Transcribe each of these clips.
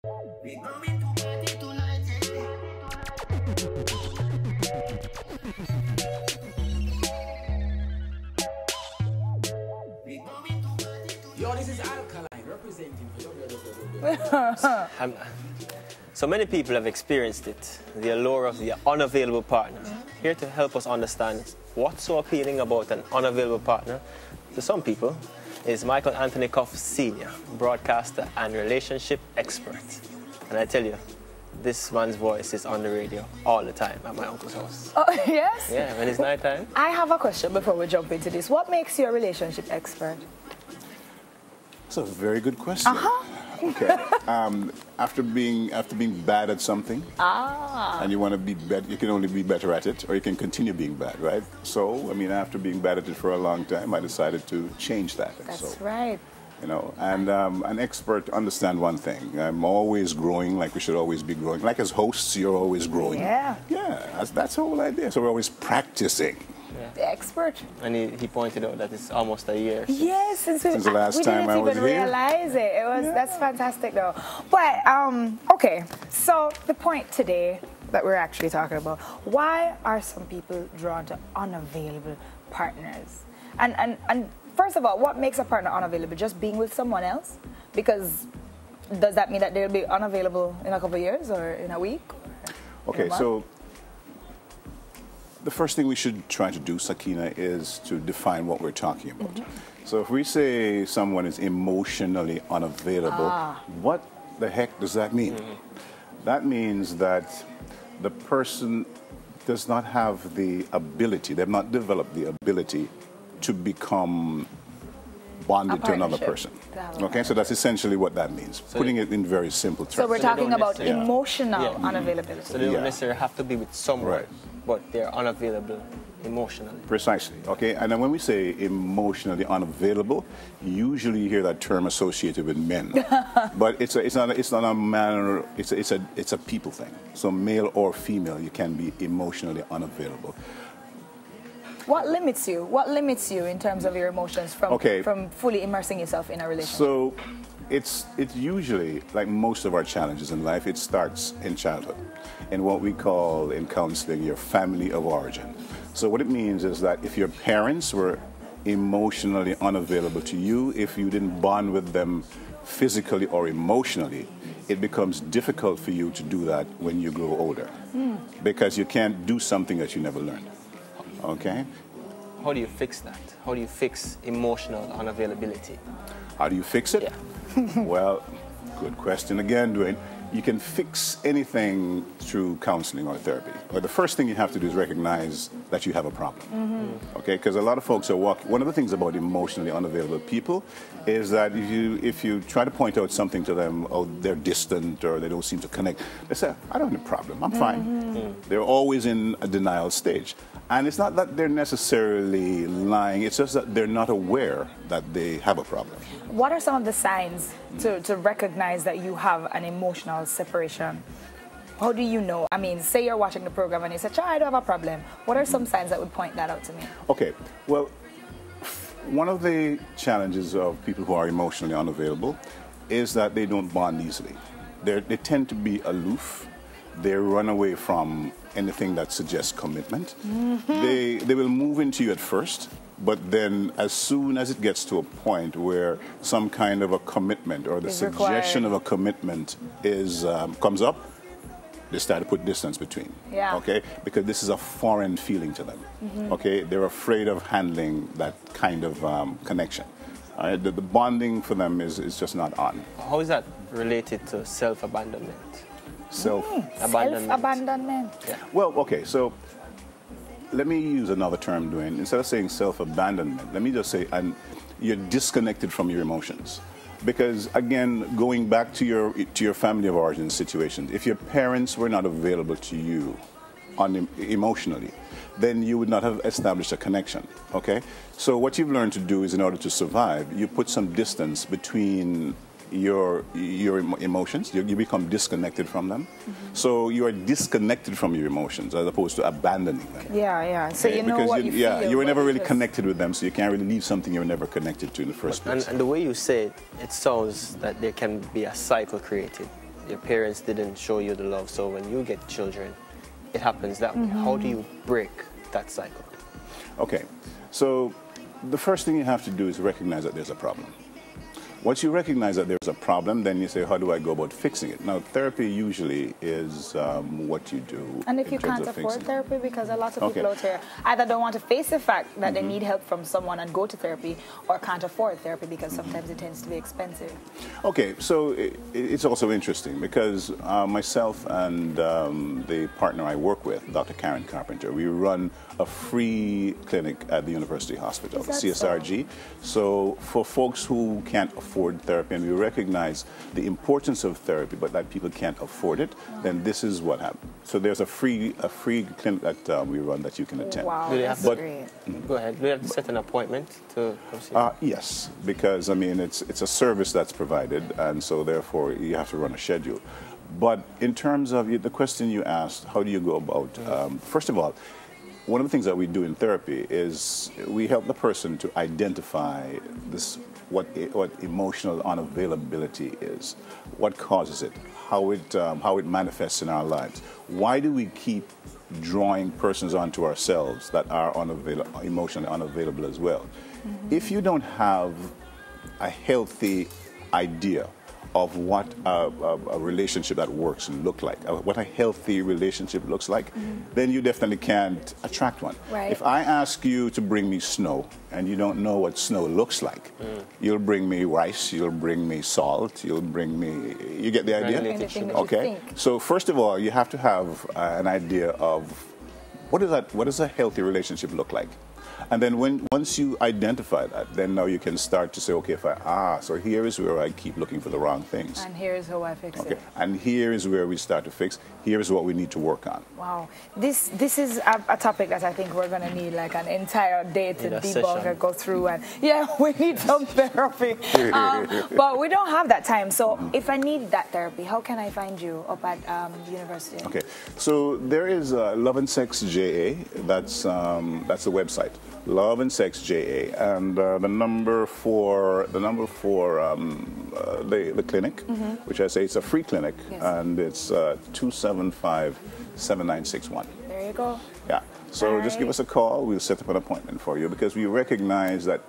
We going to party tonight, we going to party tonight. Yo, this is Alkaline representing for Um, So many people have experienced it, the allure of the unavailable partner. Here to help us understand what's so appealing about an unavailable partner to some people is Michael Anthony Cuff Sr., broadcaster and relationship expert. And I tell you, this man's voice is on the radio all the time at my uncle's house. Oh, yes? Yeah, when it's nighttime. I have a question before we jump into this. What makes you a relationship expert? That's a very good question. Okay. After being bad at something, and you want to be better, you can only be better at it, or you can continue being bad, right? So, I mean, after being bad at it for a long time, I decided to change that. That's right. You know, and an expert understand one thing. I'm always growing, like we should always be growing. Like as hosts, you're always growing. Yeah. Yeah, that's the whole idea. So we're always practicing. The expert. And he pointed out that it's almost a year. Yes, since the last time I was we didn't even here. realize it. That's fantastic though. But okay, so the point today that we're actually talking about, why are some people drawn to unavailable partners? And first of all, what makes a partner unavailable? Just being with someone else? Because does that mean that they'll be unavailable in a couple of years or in a week? Or in a Okay, month? so the first thing we should try to do, Sakina, is to define what we're talking about. So if we say someone is emotionally unavailable, what the heck does that mean? That means that the person does not have the ability, they've not developed the ability to become bonded to another person. Okay, so that's essentially what that means, putting it in very simple terms. So we're So they talking don't about necessarily- emotional Yeah. unavailability. So they don't Yeah. necessarily have to be with someone, Right. but they're unavailable emotionally. Precisely. Okay, and then when we say emotionally unavailable, usually you hear that term associated with men, but it's not a man. It's a people thing. So male or female, you can be emotionally unavailable. What limits you? What limits you in terms of your emotions from fully immersing yourself in a relationship? So it's usually, like most of our challenges in life, it starts in childhood, in what we call in counseling your family of origin. So what it means is that if your parents were emotionally unavailable to you, if you didn't bond with them physically or emotionally, it becomes difficult for you to do that when you grow older, because you can't do something that you never learned. Okay? How do you fix that? How do you fix emotional unavailability? How do you fix it? Yeah. Well, good question again, Dwayne. You can fix anything through counseling or therapy. But the first thing you have to do is recognize that you have a problem. Okay? Because a lot of folks are one of the things about emotionally unavailable people is that if you try to point out something to them, oh, they're distant or they don't seem to connect, they say, I don't have a problem, I'm fine. They're always in a denial stage. And it's not that they're necessarily lying, it's just that they're not aware that they have a problem. What are some of the signs to recognize that you have an emotional separation? How do you know? I mean, say you're watching the program and you say, I don't have a problem. What are some signs that would point that out to me? Okay, well, one of the challenges of people who are emotionally unavailable is that they don't bond easily. They tend to be aloof. They run away from anything that suggests commitment. They will move into you at first, but then as soon as it gets to a point where some kind of a commitment or the suggestion of a commitment comes up, they start to put distance between. Yeah. Okay? Because this is a foreign feeling to them. Okay? They're afraid of handling that kind of connection. All right? The bonding for them is just not on. How is that related to self-abandonment? Self-abandonment. Yeah. Well, okay, so let me use another term, Dwayne. Instead of saying self-abandonment, let me just say you're disconnected from your emotions. Because, again, going back to your family of origin situation, if your parents were not available to you emotionally, then you would not have established a connection, okay? So what you've learned to do is, in order to survive, you put some distance between your emotions. You become disconnected from them. So you are disconnected from your emotions as opposed to abandoning them. Yeah. So you know because what you feel. Yeah, you were never really connected with them, so you can't really leave something you were never connected to in the first place. And the way you say it, it sounds that there can be a cycle created your parents didn't show you the love, so when you get children, it happens that way. How do you break that cycle? Okay, so the first thing you have to do is recognize that there's a problem. Once you recognize that there's a problem, then you say, how do I go about fixing it? Now, therapy usually is what you do. And if you can't afford therapy, because a lot of people out here either don't want to face the fact that they need help from someone and go to therapy, or can't afford therapy because sometimes it tends to be expensive. Okay, so it's also interesting because myself and the partner I work with, Dr. Karen Carpenter, we run a free clinic at the University Hospital, the CSRG. So for folks who can't afford therapy, and we recognize the importance of therapy, but that people can't afford it, then this is what happens. So there's a free clinic that we run that you can attend. Wow, that's great. Go ahead. Do we have to set an appointment to come see? Yes, because I mean it's a service that's provided, and so therefore you have to run a schedule. But in terms of the question you asked, how do you go about? First of all, one of the things that we do in therapy is we help the person to identify what emotional unavailability is, what causes it, how it manifests in our lives. Why do we keep drawing persons onto ourselves that are emotionally unavailable as well? If you don't have a healthy idea of what a relationship that works look like, what a healthy relationship looks like, then you definitely can't attract one. Right. If I ask you to bring me snow and you don't know what snow looks like, you'll bring me rice, you'll bring me salt, you'll bring me, you get the idea? Anything that Okay. you think. So first of all, you have to have an idea of what does a healthy relationship look like? And then once you identify that, then now you can start to say, okay, so here is where I keep looking for the wrong things. And here's how I fix it. And here is where we start to fix. Here is what we need to work on. Wow. This is a topic that I think we're going to need like an entire day to debunk and go through. And yeah, we need some therapy. But we don't have that time. So if I need that therapy, how can I find you up at the university? Okay. So there is Love and Sex JA. That's the website. Love and Sex JA, and the number for the clinic, which I say it's a free clinic, and it's 275-7961. There you go. Yeah. So just give us a call. We'll set up an appointment for you because we recognize that.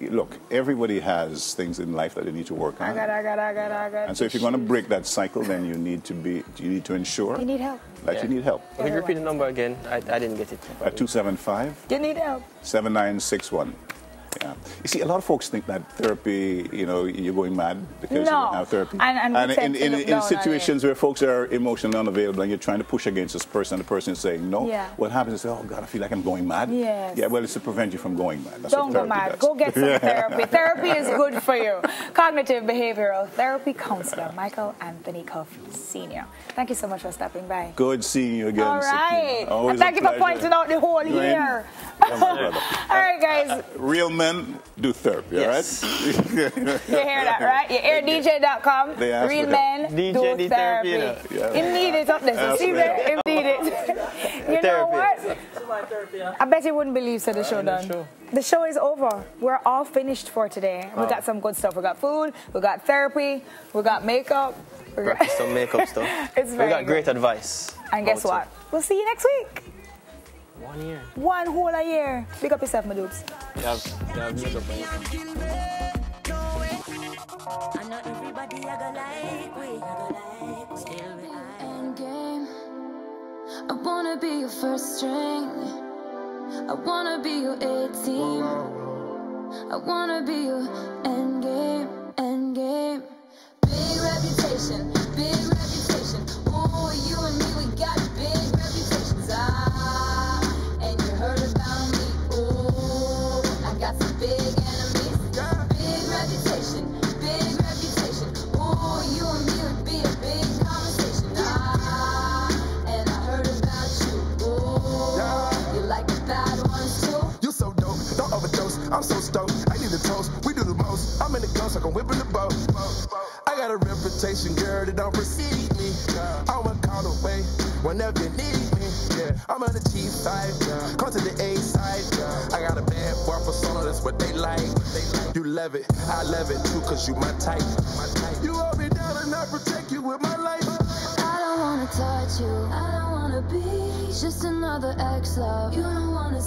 Look, everybody has things in life that they need to work on. I got. And so if you're going to break that cycle, then you need to ensure You need help. that you need help. Can you repeat the number again? I didn't get it. At 275. You need help. 7961. Yeah. You see, a lot of folks think that therapy, you're going mad because you don't have therapy. And in situations where folks are emotionally unavailable and you're trying to push against this person, and the person is saying no, what happens is, oh God, I feel like I'm going mad. Yes. Yeah, well, it's to prevent you from going mad. That's Don't what go mad. does. Go get some therapy. Therapy is good for you. Cognitive behavioral therapy counselor Michael Anthony Cuff Sr. Thank you so much for stopping by. Good seeing you again. All right. Always And thank a you for pleasure. pointing out the whole year. All right, guys. Real men do therapy, Yes. all right? You hear that, right? You hear DJ.com. They ask Real for men DJ do need therapy. therapy, Yeah. You need it up there. So see there? You need it. You know what? I bet you wouldn't believe so the show done. The show is over. We're all finished for today. We got some good stuff. We got food. We got therapy. We got makeup. We got Some makeup stuff. It's We very got good. great advice. And guess what? We'll see you next week. 1 year. One whole a year. Big up yourself, my dudes. You have makeup on. I know everybody I go like we, still we Endgame. I wanna be your first string. I wanna be your A-team. I wanna be your endgame, endgame. Big reputation, big reputation. Ooh, you and me, we got big reputations. And you heard about me. Ooh, I got some big enemies. Big reputation, big reputation. Ooh, you and me would be a big conversation. And I heard about you. Ooh, you like the bad ones too. You so dope, don't overdose. I'm so stoked. I need a toast. We do the most. I'm in the ghost, like I'm whipping the boat. I got a reputation, girl, that don't precede me. I'm a call away whenever you need me. Yeah, I'm on the G side. Come to the A side. I got a bad boy for solo that's what they like. You love it, I love it too, cause you my type. You hold me down and I protect you with my life. I don't wanna touch you, I don't wanna be just another ex-love. You don't wanna